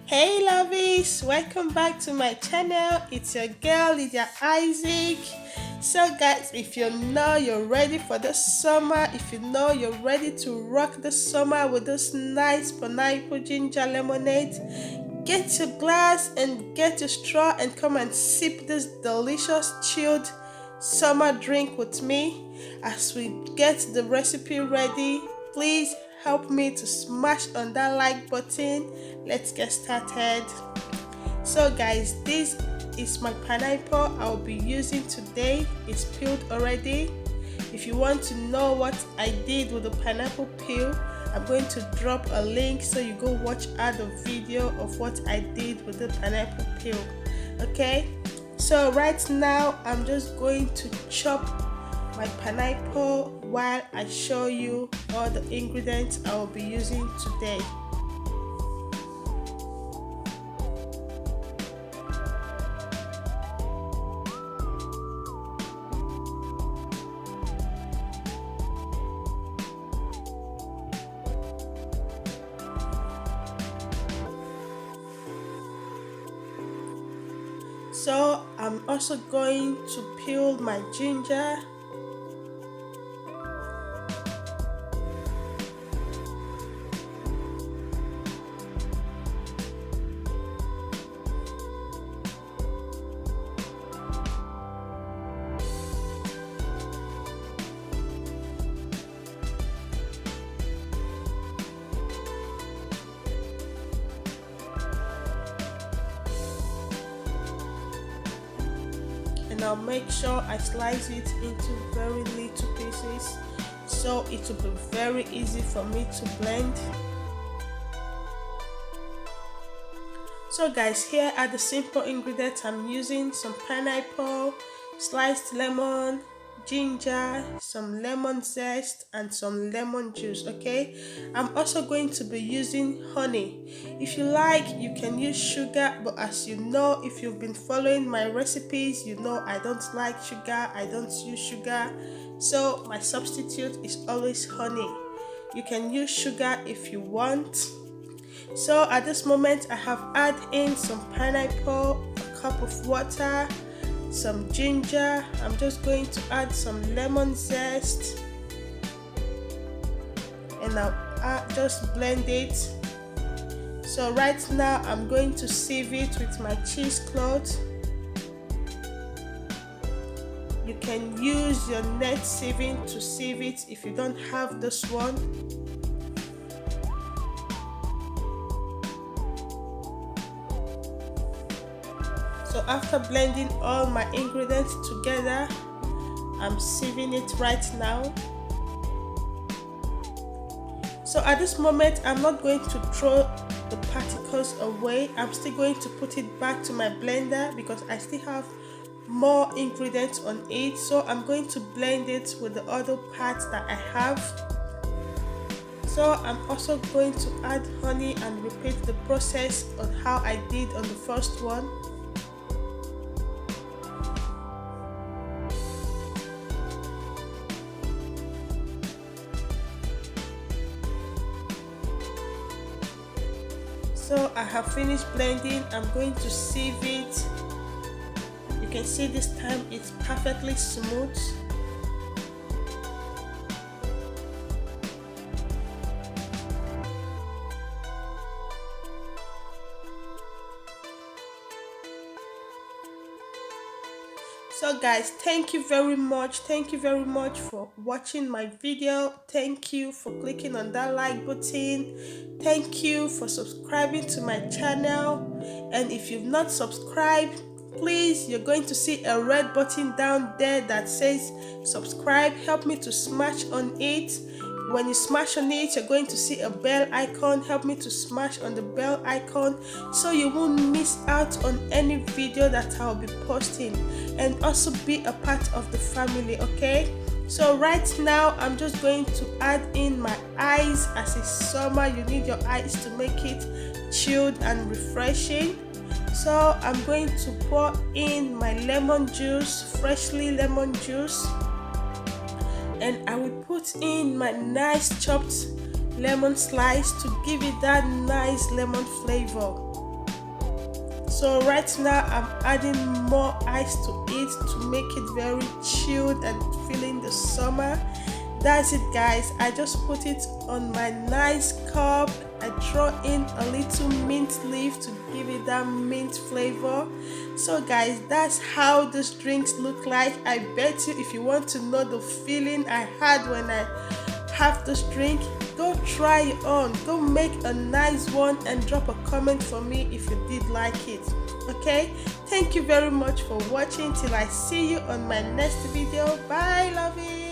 Hey lovies, welcome back to my channel. It's your girl Lydia Isaac. So guys, if you know you're ready for the summer, if you know you're ready to rock the summer with this nice pineapple ginger lemonade, get your glass and get your straw and come and sip this delicious chilled summer drink with me. As we get the recipe ready, please help me to smash on that like button. Let's get started. So guys, this is my pineapple I'll be using today. It's peeled already. If you want to know what I did with the pineapple peel, I'm going to drop a link so you go watch out the video of what I did with the pineapple peel. Okay, so right now I'm just going to chop my pineapple while I show you all the ingredients I will be using today. So I'm also going to peel my ginger. And I'll make sure I slice it into very little pieces so it will be very easy for me to blend. So guys, here are the simple ingredients I'm using: some pineapple, sliced lemon, ginger, some lemon zest, and some lemon juice. Okay, I'm also going to be using honey. If you like, you can use sugar, but as you know, if you've been following my recipes, you know I don't like sugar. I don't use sugar, so my substitute is always honey. You can use sugar if you want. So at this moment I have added in some pineapple, a cup of water, some ginger. I'm just going to add some lemon zest and I'll just blend it. So right now I'm going to sieve it with my cheesecloth. You can use your net sieving to sieve it if you don't have this one. So after blending all my ingredients together, I'm sieving it right now. So at this moment, I'm not going to throw the particles away. I'm still going to put it back to my blender because I still have more ingredients on it. So I'm going to blend it with the other parts that I have. So I'm also going to add honey and repeat the process on how I did on the first one. So I have finished blending. I'm going to sieve it. You can see this time it's perfectly smooth. So guys, thank you very much for watching my video. Thank you for clicking on that like button. Thank you for subscribing to my channel, and if you've not subscribed, please, you're going to see a red button down there that says subscribe. Help me to smash on it. When you smash on it, you're going to see a bell icon. Help me to smash on the bell icon so you won't miss out on any video that I'll be posting, and also be a part of the family. Okay, so right now I'm just going to add in my ice. As it's summer, you need your ice to make it chilled and refreshing. So I'm going to pour in my lemon juice, freshly lemon juice, and I will put in my nice chopped lemon slice to give it that nice lemon flavor. So right now I'm adding more ice to it to make it very chilled and feeling the summer. That's it guys, I just put it on my nice cup. I throw in a little mint leaf to give it that mint flavor. So guys, that's how these drinks look like. I bet you if you want to know the feeling I had when I have this drink, go try it on, go make a nice one and drop a comment for me if you did like it. Okay, thank you very much for watching. Till I see you on my next video. Bye, lovey.